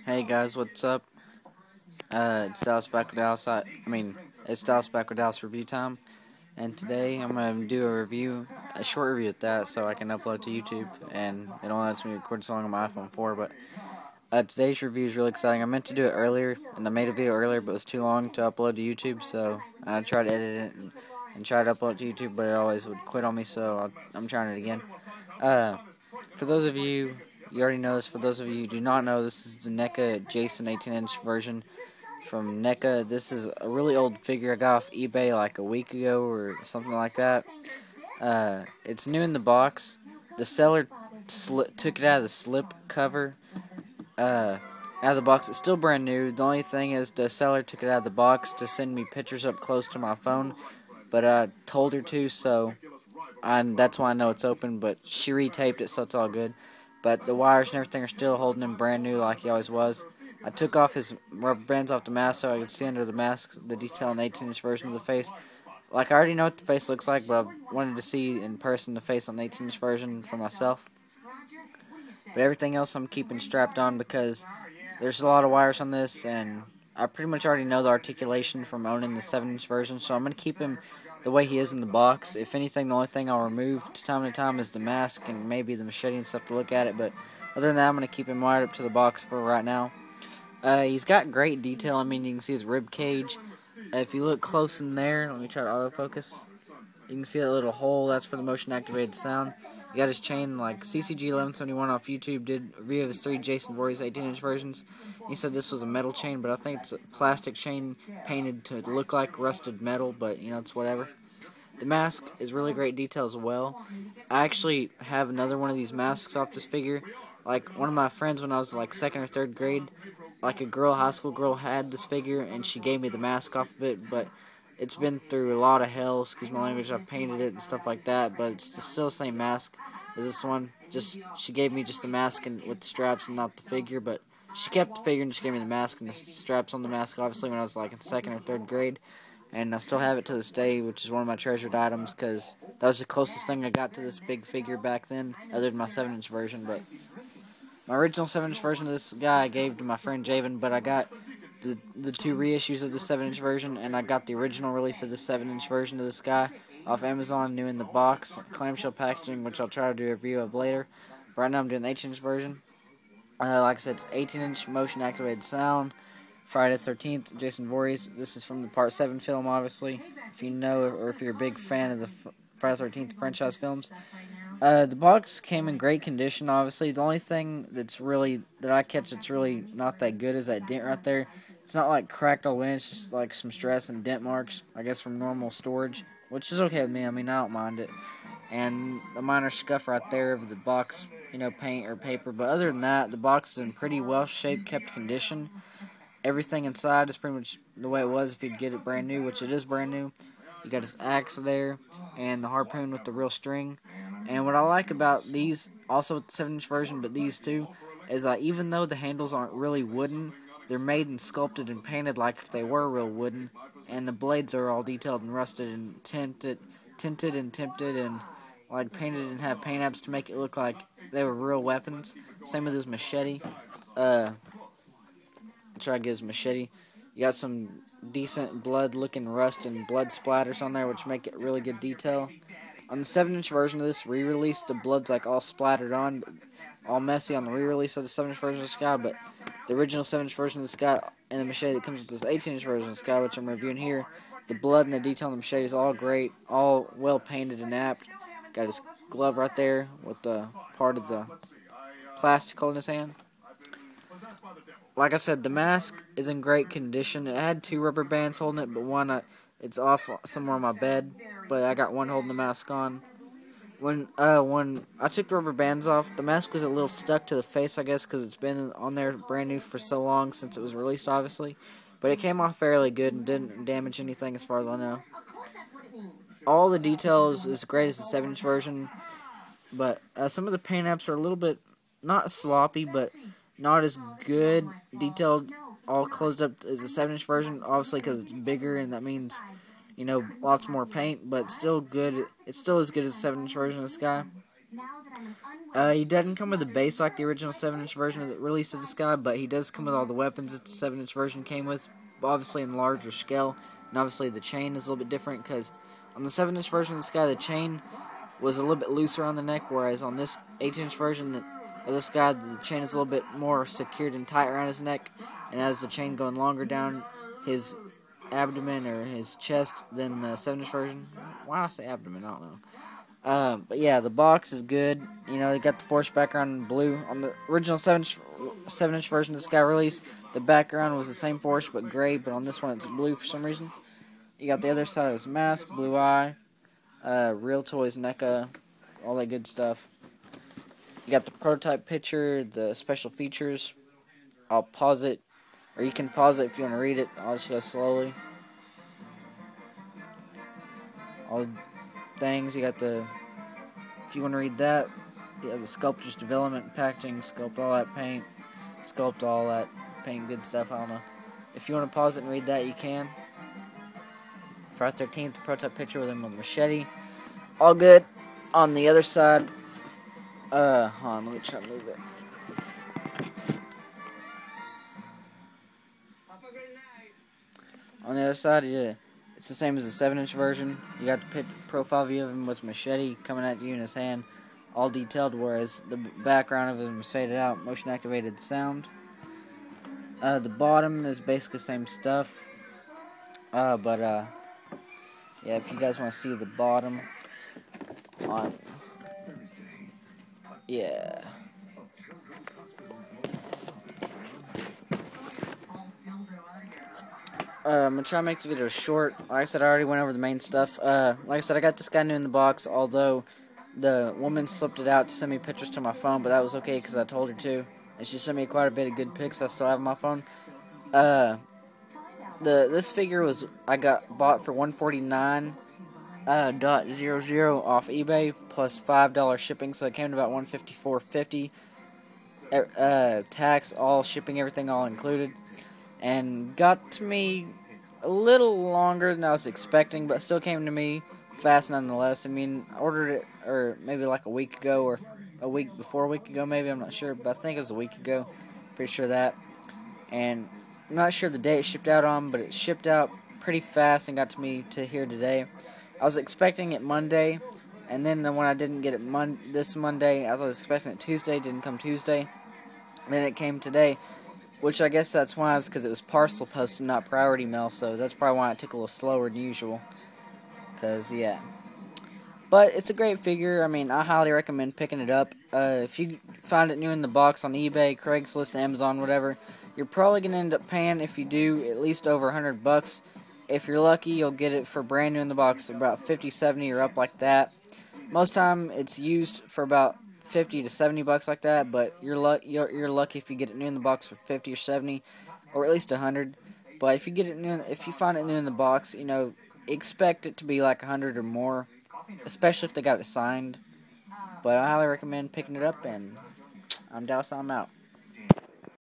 Hey guys, what's up? It's Dallas back with Dallas. It's Dallas back with Dallas review time, and today I'm gonna do a short review at that, so I can upload to YouTube. And it only lets me record so long on my iPhone 4. But today's review is really exciting. I meant to do it earlier, and I made a video earlier, but it was too long to upload to YouTube. So I tried to edit it and try to upload to YouTube, but it always would quit on me. So I'm trying it again. For those of you. You already know this. For those of you who do not know, this is the Neca Jason 18-inch version from Neca. This is a really old figure I got off eBay like a week ago or something like that. It's new in the box. The seller took it out of the slip cover, out of the box. It's still brand new. The only thing is the seller took it out of the box to send me pictures up close to my phone, but I told her to, so that's why I know it's open, but she retaped it, so it's all good. But the wires and everything are still holding him brand new like he always was. I took off his rubber bands off the mask so I could see under the mask the detail in the 18-inch version of the face. Like, I already know what the face looks like, but I wanted to see in person the face on the 18-inch version for myself. But everything else I'm keeping strapped on because there's a lot of wires on this, and I pretty much already know the articulation from owning the 7-inch version, so I'm going to keep him the way he is in the box. If anything, the only thing I'll remove time to time is the mask and maybe the machete and stuff to look at it, but other than that, I'm going to keep him wired up to the box for right now. He's got great detail. I mean, you can see his rib cage. If you look close in there, let me try to autofocus. You can see that little hole. That's for the motion activated sound. You got his chain, like CCG1171 off YouTube did a review of his 3 Jason.voorhees 18-inch versions. He said this was a metal chain, but I think it's a plastic chain painted to look like rusted metal, but, you know, it's whatever. The mask is really great detail as well. I actually have another one of these masks off this figure. Like, one of my friends when I was, like, 2nd or 3rd grade, like, a high school girl had this figure, and she gave me the mask off of it, but it's been through a lot of hell, excuse my language, I've painted it and stuff like that, but it's still the same mask as this one. She gave me just the mask and with the straps and not the figure, but she kept the figure and she gave me the mask and the straps on the mask, obviously, when I was like in 2nd or 3rd grade, and I still have it to this day, which is one of my treasured items, because that was the closest thing I got to this big figure back then, other than my 7-inch version. But my original 7-inch version of this guy I gave to my friend Javen, but I got the 2 reissues of the 7-inch version, and I got the original release of the 7-inch version of this guy off Amazon, new in the box, clamshell packaging, which I'll try to do a review of later. But right now I'm doing the 8-inch version. Like I said, it's 18-inch motion activated sound. Friday the 13th, Jason.voorhees. This is from the Part 7 film, obviously, if you know or if you're a big fan of the Friday the 13th franchise films. The box came in great condition, obviously. The only thing that I catch that's really not that good is that dent right there. It's not like cracked all the way, it's just like some stress and dent marks, I guess, from normal storage, which is okay with me. I mean, I don't mind it. And a minor scuff right there of the box, you know, paint or paper. But other than that, the box is in pretty well-shaped, kept condition. Everything inside is pretty much the way it was if you'd get it brand new, which it is brand new. You got his axe there and the harpoon with the real string. And what I like about these, also with the 7-inch version, but these two, is even though the handles aren't really wooden, they're made and sculpted and painted like if they were real wooden. And the blades are all detailed and rusted and tinted and tinted and like painted and have paint apps to make it look like they were real weapons. Same as his machete. Try to get his machete. You got some decent blood-looking rust and blood splatters on there, which make it really good detail. On the 7-inch version of this re-release, the blood's like all splattered on, all messy on the re-release of the 7-inch version of this guy, but the original 7-inch version of this guy and the machete that comes with this 18-inch version of this guy, which I'm reviewing here, the blood and the detail on the machete is all great, all well painted and apt. Got his glove right there with the part of the plastic holding his hand. Like I said, the mask is in great condition. It had 2 rubber bands holding it, but one it's off somewhere on my bed. But I got one holding the mask on. When I took the rubber bands off, the mask was a little stuck to the face, I guess, because it's been on there brand new for so long since it was released, obviously. But it came off fairly good and didn't damage anything as far as I know. All the details is great as the 7-inch version, but some of the paint apps are a little bit, not sloppy, but not as good detailed, all closed up as the 7-inch version, obviously because it's bigger and that means, you know, lots more paint, but still good. It's still as good as the 7-inch version of this guy. He doesn't come with a base like the original 7-inch version that released of the Sky, but he does come with all the weapons that the 7-inch version came with, obviously in larger scale, and obviously the chain is a little bit different, because on the 7-inch version of the Sky, the chain was a little bit looser on the neck, whereas on this 8-inch version of the Sky, the chain is a little bit more secured and tight around his neck, and has the chain going longer down his abdomen or his chest than the 7-inch version. Why I say abdomen, I don't know. But yeah, the box is good. You know, they got the force background in blue. On the original 7-inch version of the Sky release, the background was the same force but gray, but on this one it's blue for some reason. You got the other side of his mask, blue eye, Real Toys Neca, all that good stuff. You got the prototype picture, the special features. I'll pause it, or you can pause it if you want to read it. I'll just go slowly. All the things, you got the, if you want to read that, you have the sculptor's development and packaging, sculpt all that paint, sculpt all that paint, good stuff, I don't know. If you want to pause it and read that, you can. Friday 13th, the prototype picture with him with a machete. All good. On the other side, hold on, let me try to move it. On the other side, yeah, it's the same as the 7-inch version. You got the profile view of him with machete coming at you in his hand, all detailed, whereas the background of him is faded out, motion activated sound. The bottom is basically the same stuff, yeah, if you guys want to see the bottom, yeah. I'm going to try to make the video short. Like I said, I already went over the main stuff. Like I said, I got this guy new in the box, although the woman slipped it out to send me pictures to my phone, but that was okay because I told her to. And she sent me quite a bit of good pics I still have on my phone. This figure I bought for $149.00 off eBay plus $5 shipping, so it came to about $154.50. Tax, all shipping, everything all included, and got to me a little longer than I was expecting, but still came to me fast nonetheless. I mean, I ordered it, or maybe like a week ago, or a week ago, maybe, I'm not sure, but I think it was a week ago, pretty sure that, and I'm not sure the day it shipped out on, but it shipped out pretty fast and got to me to here today. I was expecting it Monday, and then when I didn't get it this Monday, I was expecting it Tuesday, didn't come Tuesday, then it came today, which I guess that's why, because it was parcel posted, not priority mail, so that's probably why it took a little slower than usual, because, yeah. But it's a great figure. I mean, I highly recommend picking it up. If you find it new in the box on eBay, Craigslist, Amazon, whatever, you're probably going to end up paying, if you do, at least over $100. If you're lucky, you'll get it for brand new in the box, about 50, 70, or up like that. Most time, it's used for about 50 to 70 bucks like that, but you're lucky if you get it new in the box for 50 or 70, or at least 100. But if you get it new, if you find it new in the box, you know, expect it to be like 100 or more, especially if they got it signed. But I highly recommend picking it up, and I'm Dallas, I'm out.